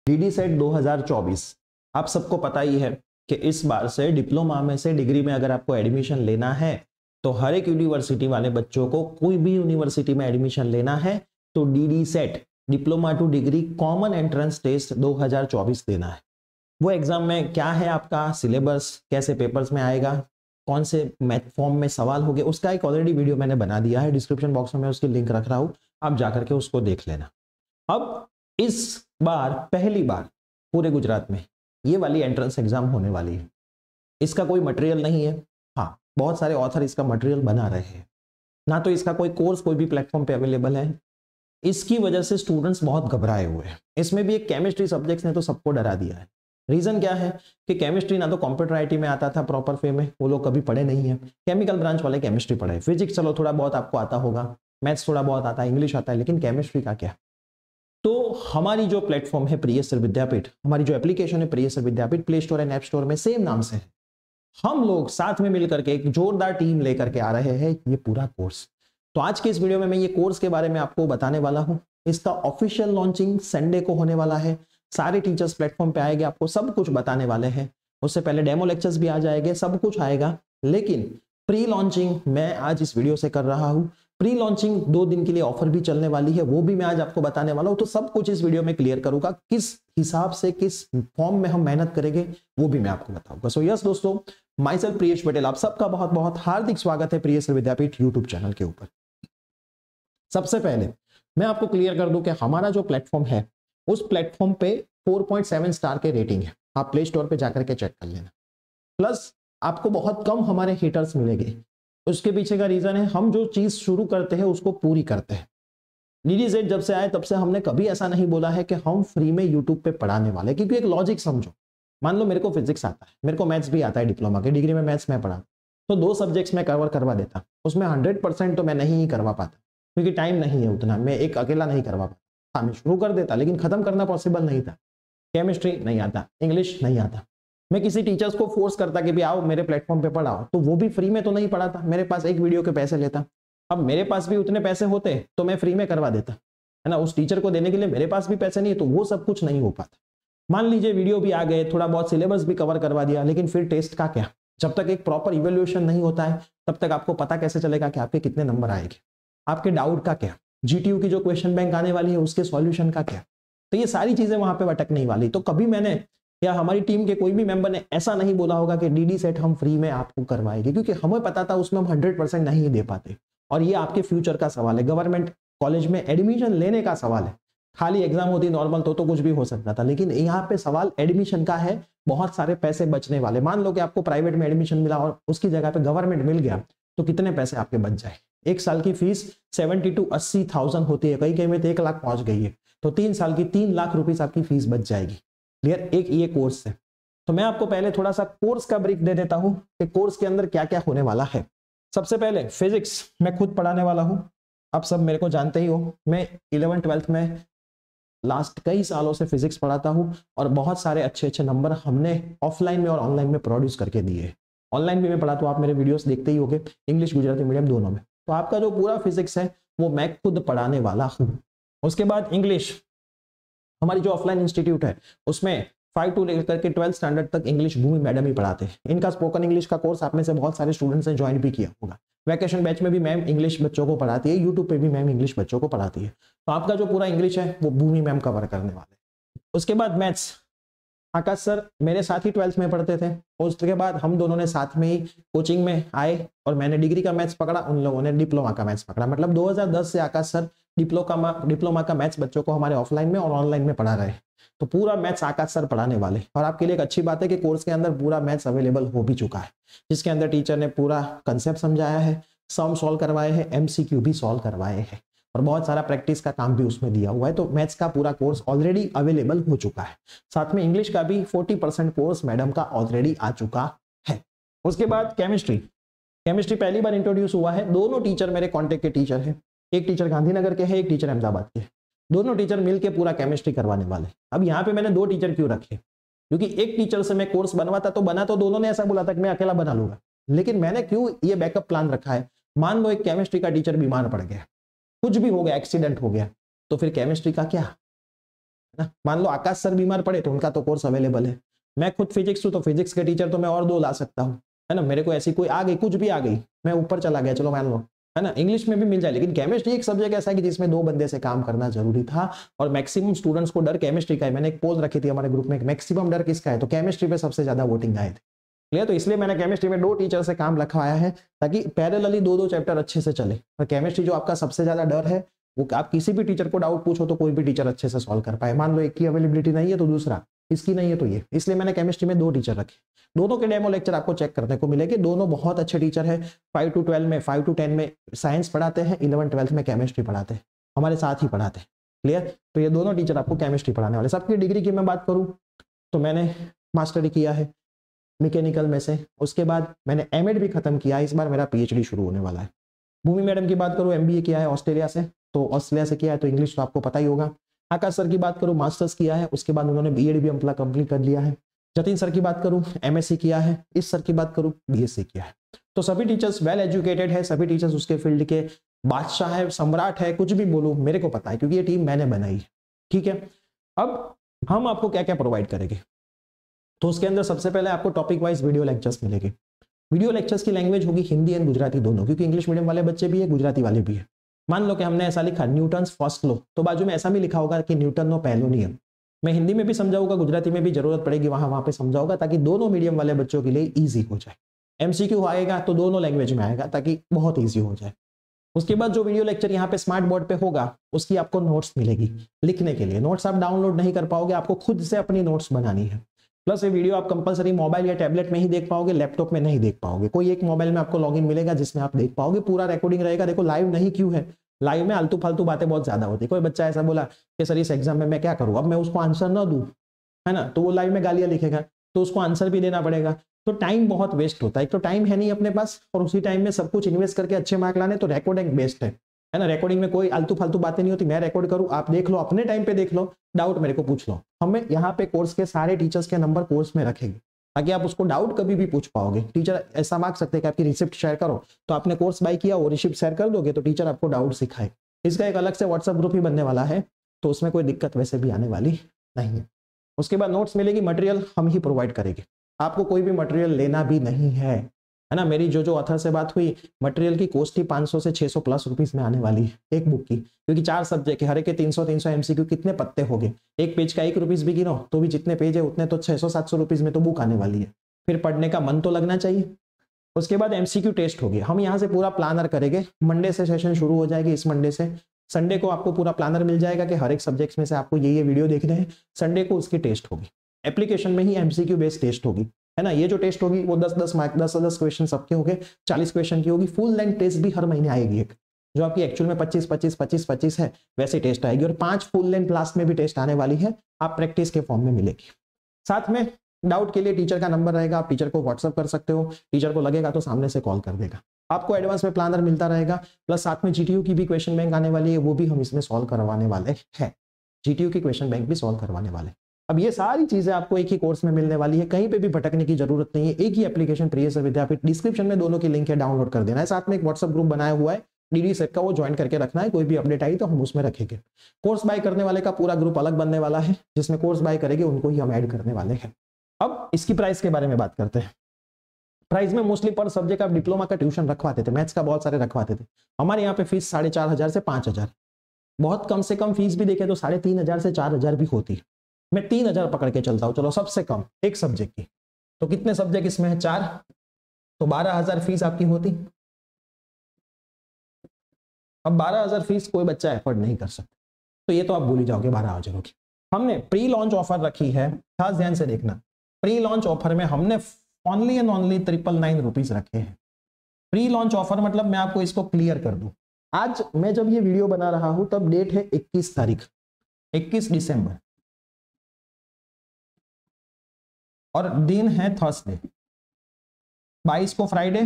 DD set 2024 आप सबको पता ही है कि इस बार से डिप्लोमा में से डिग्री में अगर आपको एडमिशन लेना है तो हर एक यूनिवर्सिटी वाले बच्चों को कोई भी यूनिवर्सिटी में एडमिशन लेना है तो DD CET diploma to degree common entrance test 2024 देना है। वो एग्जाम में क्या है, आपका सिलेबस कैसे पेपर्स में आएगा, कौन से मैथ फॉर्म में सवाल होंगे, उसका एक ऑलरेडी वीडियो मैंने बना दिया है, डिस्क्रिप्शन बॉक्स में मैं उसकी लिंक रख रहा हूं, आप जाकर के उसको देख लेना। अब इस बार पहली बार पूरे गुजरात में ये वाली एंट्रेंस एग्जाम होने वाली है। इसका कोई मटेरियल नहीं है, हाँ बहुत सारे ऑथर इसका मटेरियल बना रहे हैं, ना तो इसका कोई कोर्स कोई भी प्लेटफॉर्म पे अवेलेबल है। इसकी वजह से स्टूडेंट्स बहुत घबराए हुए हैं। इसमें भी एक केमिस्ट्री सब्जेक्ट्स ने तो सबको डरा दिया है। रीजन क्या है कि केमिस्ट्री ना तो कंप्यूटर आईटी में आता था प्रॉपर वे में, वो लोग कभी पढ़े नहीं है। केमिकल ब्रांच वाले केमिस्ट्री पढ़े, फिजिक्स चलो थोड़ा बहुत आपको आता होगा, मैथ्स थोड़ा बहुत आता है, इंग्लिश आता है, लेकिन केमिस्ट्री का क्या। तो हमारी जो प्लेटफॉर्म है प्रियसर विद्यापीठ, हमारी जो एप्लीकेशन है Priyasar Vidyapeeth, play store and app store में सेम नाम से है। हम लोग साथ में मिलकर के एक जोरदार टीम लेकर के आ रहे हैं ये पूरा कोर्स। तो आज के इस वीडियो में मैं ये कोर्स के बारे में आपको बताने वाला हूं। इसका ऑफिशियल लॉन्चिंग संडे को होने वाला है। सारे टीचर्स प्लेटफॉर्म पे आएंगे, आपको सब कुछ बताने वाले हैं। उससे पहले डेमो लेक्चर्स भी आ जाएंगे, सब कुछ आएगा। लेकिन प्री लॉन्चिंग मैं आज इस वीडियो से कर रहा हूं। प्री लॉन्चिंग 2 दिन के लिए ऑफर भी चलने वाली है, वो भी मैं आज आपको बताने वाला हूं। तो सब कुछ इस वीडियो में क्लियर करूंगा, किस हिसाब से किस फॉर्म में हम मेहनत करेंगे वो भी मैं आपको बताऊंगा। सो यस दोस्तों, माई सेल्फ प्रियेश पटेल, आप सबका बहुत बहुत हार्दिक स्वागत है प्रियसर विद्यापीठ यूट्यूब चैनल के ऊपर। सबसे पहले मैं आपको क्लियर कर दूं कि हमारा जो प्लेटफॉर्म है उस प्लेटफॉर्म पे 4.7 स्टार के रेटिंग है। आप प्ले स्टोर पे जाकर के चेक कर लेना। प्लस आपको बहुत कम हमारे हेटर्स मिलेंगे। उसके पीछे का रीजन है हम जो चीज शुरू करते हैं उसको पूरी करते हैं। डीडी सेट जब से आए तब से हमने कभी ऐसा नहीं बोला है कि हम फ्री में यूट्यूब पे पढ़ाने वाले, क्योंकि एक लॉजिक समझो। मान लो मेरे को फिजिक्स आता है, मेरे को मैथ्स भी आता है, डिप्लोमा की डिग्री में मैथ्स मैं पढ़ा, तो 2 सब्जेक्ट्स में कवर करवा देता। उसमें 100% तो मैं नहीं करवा पाता क्योंकि टाइम नहीं है उतना, मैं एक अकेला नहीं करवा पाता। हाँ मैं शुरू कर देता लेकिन खत्म करना पॉसिबल नहीं था। केमिस्ट्री नहीं आता, इंग्लिश नहीं आता, मैं किसी टीचर्स को फोर्स करता कि भी आओ मेरे प्लेटफॉर्म पे पढ़ाओ, तो वो भी फ्री में तो नहीं पढ़ाता, मेरे पास एक वीडियो के पैसे लेता। अब मेरे पास भी उतने पैसे होते तो मैं फ्री में करवा देता, है ना। उस टीचर को देने के लिए मेरे पास भी पैसे नहीं है, तो वो सब कुछ नहीं हो पाता। मान लीजिए वीडियो भी आ गए, थोड़ा बहुत सिलेबस भी कवर करवा दिया, लेकिन फिर टेस्ट का क्या। जब तक एक प्रॉपर इवेल्युएशन नहीं होता है तब तक आपको पता कैसे चलेगा कि आपके कितने नंबर आएंगे, आपके डाउट का क्या, जीटीयू की जो क्वेश्चन बैंक आने वाली है उसके सॉल्यूशन का क्या। तो ये सारी चीजें वहां पे अटकने वाली। तो कभी मैंने या हमारी टीम के कोई भी मेंबर ने ऐसा नहीं बोला होगा कि डीडी सेट हम फ्री में आपको करवाएंगे, क्योंकि हमें पता था उसमें हम 100% नहीं दे पाते। और ये आपके फ्यूचर का सवाल है, गवर्नमेंट कॉलेज में एडमिशन लेने का सवाल है। खाली एग्जाम होती नॉर्मल तो कुछ भी हो सकता था, लेकिन यहाँ पे सवाल एडमिशन का है। बहुत सारे पैसे बचने वाले। मान लो कि आपको प्राइवेट में एडमिशन मिला और उसकी जगह पे गवर्नमेंट मिल गया, तो कितने पैसे आपके बच जाए। एक साल की फीस 70 to 80,000 होती है, कई कई में तो 1 लाख पहुंच गई है, तो 3 साल की 3 लाख रुपीज आपकी फीस बच जाएगी। क्लियर, एक ये कोर्स है। तो मैं आपको पहले थोड़ा सा कोर्स का ब्रीफ दे देता हूं कि कोर्स के अंदर क्या क्या होने वाला है। सबसे पहले फिजिक्स मैं खुद पढ़ाने वाला हूं, आप सब मेरे को जानते ही हो। मैं 11th 12th में लास्ट कई सालों से फिजिक्स पढ़ाता हूं और बहुत सारे अच्छे अच्छे नंबर हमने ऑफलाइन में और ऑनलाइन में प्रोड्यूस करके दिए। ऑनलाइन भी मैं पढ़ाता हूं, आप मेरे वीडियोस देखते ही होंगे, इंग्लिश गुजराती मीडियम दोनों में। तो आपका जो पूरा फिजिक्स है वो मैं खुद पढ़ाने वाला हूं। उसके बाद इंग्लिश, हमारी जो ऑफलाइन इंस्टीट्यूट है उसमें 5 to लेकर के 12th स्टैंडर्ड तक इंग्लिश भूमि मैडम ही पढ़ाते हैं। इनका स्पोकन इंग्लिश का कोर्स आप में से बहुत सारे स्टूडेंट्स ने ज्वाइन भी किया होगा। वैकेशन बैच में भी मैम इंग्लिश बच्चों को पढ़ाती है, यूट्यूब पे भी मैम इंग्लिश बच्चों को पढ़ाती है। तो आपका जो पूरा इंग्लिश है वो भूमि मैम कवर करने वाले। उसके बाद मैथ्स, आकाश सर मेरे साथ ही 12th में पढ़ते थे, उसके बाद हम दोनों ने साथ में ही कोचिंग में आए और मैंने डिग्री का मैथ्स पकड़ा, उन लोगों ने डिप्लोमा का मैथ्स पकड़ा। मतलब 2010 से आकाश सर डिप्लोमा का मैथ्स बच्चों को हमारे ऑफलाइन में और ऑनलाइन में पढ़ा रहे हैं। तो पूरा मैथ्स आकाश सर पढ़ाने वाले। और आपके लिए एक अच्छी बात है कि कोर्स के अंदर पूरा मैथ्स अवेलेबल हो भी चुका है, जिसके अंदर टीचर ने पूरा कंसेप्ट समझाया है, सम सॉल्व करवाए हैं, एमसीक्यू भी सॉल्व करवाए हैं और बहुत सारा प्रैक्टिस का काम भी उसमें दिया हुआ है। तो मैथ्स का पूरा कोर्स ऑलरेडी अवेलेबल हो चुका है। साथ में इंग्लिश का भी 40% कोर्स मैडम का ऑलरेडी आ चुका है। उसके बाद केमिस्ट्री पहली बार इंट्रोड्यूस हुआ है। दोनों टीचर मेरे कॉन्टेक्ट के टीचर है, एक टीचर गांधीनगर के है, एक टीचर अहमदाबाद के। दोनों टीचर मिलकर पूरा केमिस्ट्री करवाने वाले। अब यहाँ पे मैंने 2 टीचर क्यों रखे, क्योंकि एक टीचर से मैं कोर्स बनवाता तो बना तो दोनों ने ऐसा बोला था कि मैं अकेला बना लूंगा, लेकिन मैंने क्यों ये बैकअप प्लान रखा है। मान लो एक केमिस्ट्री का टीचर बीमार पड़ गया, कुछ भी हो गया, एक्सीडेंट हो गया, तो फिर केमिस्ट्री का क्या। ना। मान लो आकाश सर बीमार पड़े तो उनका तो कोर्स अवेलेबल है, मैं खुद फिजिक्स हूँ तो फिजिक्स के टीचर तो मैं और 2 ला सकता हूँ, है ना। मेरे को ऐसी कोई आ गई, कुछ भी आ गई, मैं ऊपर चला गया, चलो मान लो, है ना। इंग्लिश में भी मिल जाए, लेकिन केमिस्ट्री एक सब्जेक्ट ऐसा है कि जिसमें 2 बंदे से काम करना जरूरी था, और मैक्सिमम स्टूडेंट्स को डर केमिस्ट्री का है। मैंने एक पोल रखी थी हमारे ग्रुप में, मैक्सिमम डर किसका है, तो केमिस्ट्री पे सबसे ज्यादा वोटिंग आए थे। क्लियर, तो इसलिए मैंने केमिस्ट्री में 2 टीचर से काम रखवाया है, ताकि पैरेलली 2-2 चैप्टर अच्छे से चले। और केमिस्ट्री जो आपका सबसे ज्यादा डर है, वो आप किसी भी टीचर को डाउट पूछो तो कोई भी टीचर अच्छे से सॉल्व कर पाए। मान लो एक की अवेलेबिलिटी नहीं है तो दूसरा, इसकी नहीं है तो ये, इसलिए मैंने केमिस्ट्री में 2 टीचर रखे। दोनों के डेमो लेक्चर आपको चेक करने को मिलेंगे, दोनों बहुत अच्छे टीचर है। 5 to 12 में, 5 to 10 में साइंस पढ़ाते हैं, 11-12 में केमिस्ट्री पढ़ाते हैं, हमारे साथ ही पढ़ाते हैं। क्लियर, तो ये दोनों टीचर आपको केमिस्ट्री पढ़ाने वाले। सबकी डिग्री की मैं बात करूं तो मैंने मास्टरी किया है मैकेनिकल में से, उसके बाद मैंने एमएड भी खत्म किया, इस बार मेरा पीएचडी शुरू होने वाला है। भूमि मैडम की बात करूं, एमबीए किया है ऑस्ट्रेलिया से, तो ऑस्ट्रेलिया से किया है तो इंग्लिश तो आपको पता ही होगा। आकाश सर की बात करूं, मास्टर्स किया है, उसके बाद उन्होंने बीएड भी अपना कंप्लीट कर लिया है। जतिन सर की बात करूं, एमएससी किया है। इस सर की बात करूं, बीएससी किया है। तो सभी टीचर्स वेल एजुकेटेड है, सभी टीचर्स उसके फील्ड के बादशाह है, सम्राट है, कुछ भी बोलूं मेरे को पता है, क्योंकि ये टीम मैंने बनाई है। ठीक है, अब हम आपको क्या क्या प्रोवाइड करेंगे, तो उसके अंदर सबसे पहले आपको टॉपिक वाइज वीडियो लेक्चर्स मिलेंगे। वीडियो लेक्चर्स की लैंग्वेज होगी हिंदी एंड गुजराती दोनों, क्योंकि इंग्लिश मीडियम वाले बच्चे भी है, गुजराती वाले भी है। मान लो कि हमने ऐसा लिखा न्यूटन्स फर्स्ट लॉ, तो बाजू में ऐसा भी लिखा होगा कि न्यूटन नो पहलो नियम। मैं हिंदी में भी समझाऊंगा, गुजराती में भी जरूरत पड़ेगी वहां पे समझाऊंगा, ताकि दोनों मीडियम वाले बच्चों के लिए ईजी हो जाए। एमसीक्यू आएगा तो दोनों लैंग्वेज में आएगा, ताकि बहुत ईजी हो जाए। उसके बाद जो वीडियो लेक्चर यहाँ पे स्मार्ट बोर्ड पे होगा, उसकी आपको नोट्स मिलेगी लिखने के लिए। नोट्स आप डाउनलोड नहीं कर पाओगे, आपको खुद से अपनी नोट्स बनानी है। प्लस ये वीडियो आप कंपलसरी मोबाइल या टैबलेट में ही देख पाओगे, लैपटॉप में नहीं देख पाओगे। कोई एक मोबाइल में आपको लॉगिन मिलेगा जिसमें आप देख पाओगे, पूरा रिकॉर्डिंग रहेगा। देखो लाइव नहीं क्यों है, लाइव में आलतू फालतू बातें बहुत ज्यादा होती है। कोई बच्चा ऐसा बोला कि सर इस एग्जाम में मैं क्या करूँ, अब मैं उसको आंसर ना दूं, है ना, तो वो लाइव में गालियां लिखेगा, तो उसको आंसर भी देना पड़ेगा, तो टाइम बहुत वेस्ट होता है। एक तो टाइम है नहीं अपने पास, और उसी टाइम में सब कुछ इन्वेस्ट करके अच्छे मार्क लाने, तो रिकॉर्डिंग बेस्ट है ना। रिकॉर्डिंग में कोई आलतू फालतू बातें नहीं होती, मैं रिकॉर्ड करूं, आप देख लो, अपने टाइम पे देख लो, डाउट मेरे को पूछ लो। हमें यहाँ पे कोर्स के सारे टीचर्स के नंबर कोर्स में रखेंगे, ताकि आप उसको डाउट कभी भी पूछ पाओगे। टीचर ऐसा मांग सकते हैं कि आपकी रिसिप्ट शेयर करो, तो आपने कोर्स बाय किया, वो रिसिप्ट शेयर कर दोगे तो टीचर आपको डाउट सिखाए। इसका एक अलग से व्हाट्सएप ग्रुप ही बनने वाला है, तो उसमें कोई दिक्कत वैसे भी आने वाली नहीं है। उसके बाद नोट्स मिलेगी, मटेरियल हम ही प्रोवाइड करेंगे, आपको कोई भी मटेरियल लेना भी नहीं है ना। मेरी जो ऑथर से बात हुई, मटेरियल की कॉस्ट ही 500 से 600 प्लस रुपीस में आने वाली है एक बुक की, क्योंकि 4 सब्जेक्ट है, हर एक के 300 एमसीक्यू, कितने पत्ते हो गए, एक पेज का 1 रुपीस भी गिनो तो भी जितने पेज है उतने, तो 600-700 रुपीस में तो बुक आने वाली है। फिर पढ़ने का मन तो लगना चाहिए। उसके बाद एमसीक्यू टेस्ट होगी, हम यहाँ से पूरा प्लानर करेंगे। मंडे से सेशन शुरू हो जाएगी, इस मंडे से संडे को आपको पूरा प्लानर मिल जाएगा कि हर एक सब्जेक्ट में से आपको ये वीडियो देखने हैं। संडे को उसकी टेस्ट होगी, एप्लीकेशन में ही एमसीक्यू बेस्ड टेस्ट होगी, है ना। ये जो टेस्ट होगी वो 10-10 मार्क, 10-10 क्वेश्चन सबके होंगे, 40 क्वेश्चन की होगी। फुल लेंथ टेस्ट भी हर महीने आएगी एक, जो आपकी एक्चुअल में 25-25-25-25 है, वैसे टेस्ट आएगी। और 5 फुल लेंथ लास्ट में भी टेस्ट आने वाली है, आप प्रैक्टिस के फॉर्म में मिलेगी। साथ में डाउट के लिए टीचर का नंबर रहेगा, आप टीचर को व्हाट्सअप कर सकते हो, टीचर को लगेगा तो सामने से कॉल कर देगा। आपको एडवांस में प्लानर मिलता रहेगा, प्लस साथ में जीटीयू की भी क्वेश्चन बैंक आने वाली है, वो भी हम इसमें सॉल्व करवाने वाले हैं। जीटीयू की क्वेश्चन बैंक भी सॉल्व करवाने वाले। अब ये सारी चीजें आपको एक ही कोर्स में मिलने वाली है, कहीं पे भी भटकने की जरूरत नहीं है। एक ही एप्लीकेशन प्रिय सर विद्यापीठ, डिस्क्रिप्शन में दोनों की लिंक है, डाउनलोड कर देना है। साथ में एक व्हाट्सएप ग्रुप बनाया हुआ है डीडी सेट का, वो ज्वाइन करके रखना है, कोई भी अपडेट आई तो हम उसमें रखेंगे। कोर्स बाय करने वाले का पूरा ग्रुप अलग बनने वाला है, जिसमें कोर्स बाय करेंगे उनको ही हम ऐड करने वाले हैं। अब इसकी प्राइस के बारे में बात करते हैं। प्राइस में मोस्टली पर सब्जेक्ट आप डिप्लोमा का ट्यूशन रखवाते थे, मैथ्स का बहुत सारे रखवाते थे। हमारे यहाँ पे फीस 4,500 से 5,000, बहुत कम से कम फीस भी देखे तो 3,500 से 4,000 भी होती है। मैं 3,000 पकड़ के चलता हूँ, चलो सबसे कम एक सब्जेक्ट की। तो कितने सब्जेक्ट इसमें है, 4, तो 12,000 फीस आपकी होती। अब 12,000 फीस कोई बच्चा एफोर्ड नहीं कर सकता, तो ये तो आप भूल ही जाओगे 12,000 की। हमने प्री लॉन्च ऑफर रखी है, खास ध्यान से देखना। प्री लॉन्च ऑफर में हमने ओनली एंड ओनली 999 रुपीज रखे हैं। प्री लॉन्च ऑफर मतलब, मैं आपको इसको क्लियर कर दूं, आज मैं जब ये वीडियो बना रहा हूं तब डेट है 21 तारीख, 21 दिसंबर, और दिन है थर्सडे। 22 को फ्राइडे,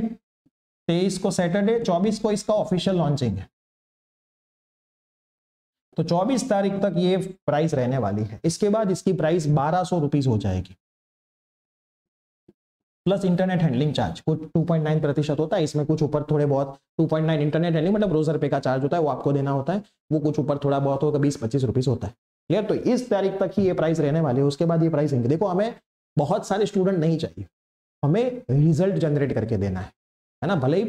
23 को सैटरडे, 24 को इसका ऑफिशियल लॉन्चिंग है। तो 24 तारीख तक ये प्राइस रहने वाली है। इसके बाद इसकी प्राइस 1,200 रुपीज हो जाएगी, प्लस इंटरनेट हैंडलिंग चार्ज कुछ 2.9% होता है, इसमें कुछ ऊपर थोड़े बहुत 2.9 इंटरनेट हैंडलिंग मतलब ब्राउजर पे का चार्ज होता है, वो आपको देना होता है, वो कुछ ऊपर थोड़ा बहुत होगा, 20-25 रुपीज होता है। क्लियर। तो इस तारीख तक ही ये प्राइस रहने वाले है, उसके बाद ये प्राइस रहेंगे। देखो हमें बहुत सारे स्टूडेंट नहीं चाहिए, हमें रिजल्ट जनरेट करके देना है ना। भले ही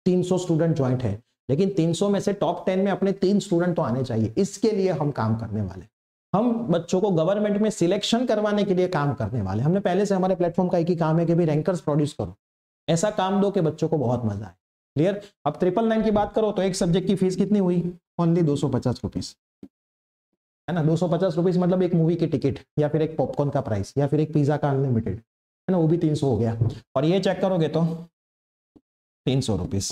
300 स्टूडेंट ज्वाइंट है, लेकिन 300 में से टॉप 10 में अपने 3 स्टूडेंट तो आने चाहिए। इसके लिए हम काम करने वाले, हम बच्चों को गवर्नमेंट में सिलेक्शन करवाने के लिए काम करने वाले। हमने पहले से हमारे प्लेटफॉर्म का एक ही काम है कि भाई रैंकर्स प्रोड्यूस करो, ऐसा काम दो कि बच्चों को बहुत मजा आए। क्लियर। अब 999 की बात करो तो एक सब्जेक्ट की फीस कितनी हुई, ओनली 250 रुपीज, है ना। 250 रुपीज मतलब एक मूवी की टिकट, या फिर एक पॉपकॉर्न का प्राइस, या फिर एक पिज्जा का अनलिमिटेड, है ना, वो भी 300 हो गया। और ये चेक करोगे तो 300 रुपीज।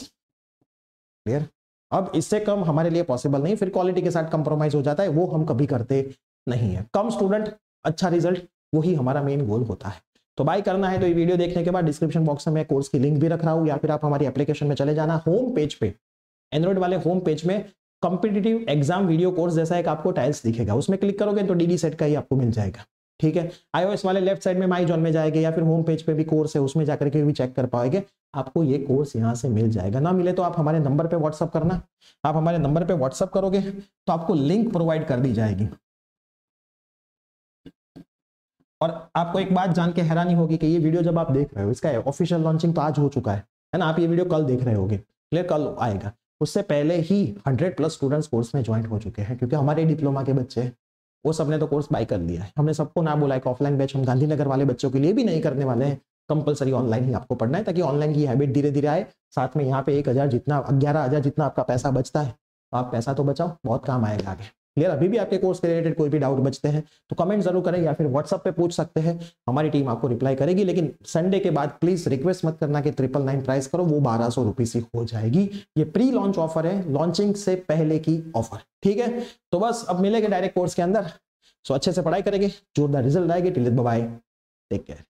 क्लियर। अब इससे कम हमारे लिए पॉसिबल नहीं, फिर क्वालिटी के साथ कंप्रोमाइज हो जाता है, वो हम कभी करते नहीं है। कम स्टूडेंट अच्छा रिजल्ट, वही हमारा मेन गोल होता है। तो बाय करना है तो ये वीडियो देखने के बाद डिस्क्रिप्शन बॉक्स में मैं कोर्स की लिंक भी रख रहा हूँ, या फिर आप हमारी एप्लीकेशन में चले जाना, होम पेज पे, एंड्रॉइड वाले होम पेज में कॉम्पिटिटिव एग्जाम वीडियो कोर्स जैसा एक आपको टाइल्स दिखेगा, उसमें क्लिक करोगे तो डीडी सेट का ही आपको मिल जाएगा। ठीक है। iOS वाले लेफ्ट साइड में माई जॉन में जाएंगे, या फिर होम पेज पे भी कोर्स है, उसमें जाकर के भी चेक कर पाओगे, आपको ये कोर्स यहाँ से मिल जाएगा। ना मिले तो आप हमारे नंबर पे व्हाट्सअप करना, आप हमारे नंबर पे व्हाट्सअप करोगे तो आपको लिंक प्रोवाइड कर दी जाएगी। और आपको एक बात जान के हैरानी होगी कि ये वीडियो जब आप देख रहे हो, इसका ऑफिशियल लॉन्चिंग तो आज हो चुका है ना। आप ये वीडियो कल देख रहे होगे, क्लियर, कल आएगा। उससे पहले ही 100+ स्टूडेंट्स कोर्स में ज्वाइन हो चुके हैं, क्योंकि हमारे डिप्लोमा के बच्चे वो सबने तो कोर्स बाय कर लिया है। हमने सबको ना बोला है कि ऑफलाइन बैच हम गांधीनगर वाले बच्चों के लिए भी नहीं करने वाले हैं, कंपलसरी ऑनलाइन ही आपको पढ़ना है, ताकि ऑनलाइन की हैबिट धीरे धीरे आए। साथ में यहाँ पे 1000 जितना 11,000 जितना आपका पैसा बचता है, तो आप पैसा तो बचाओ, बहुत काम आएगा आगे। क्लियर। अभी भी आपके कोर्स के रिलेटेड कोई भी डाउट बचते हैं तो कमेंट जरूर करें, या फिर व्हाट्सअप पे पूछ सकते हैं, हमारी टीम आपको रिप्लाई करेगी। लेकिन संडे के बाद प्लीज रिक्वेस्ट मत करना कि 999 प्राइस करो, वो 1200 रुपीज ही हो जाएगी। ये प्री लॉन्च ऑफर है, लॉन्चिंग से पहले की ऑफर। ठीक है। तो बस अब मिलेंगे डायरेक्ट कोर्स के अंदर। सो अच्छे से पढ़ाई करेंगे, जोरदार रिजल्ट आएगी। Till bye, take care.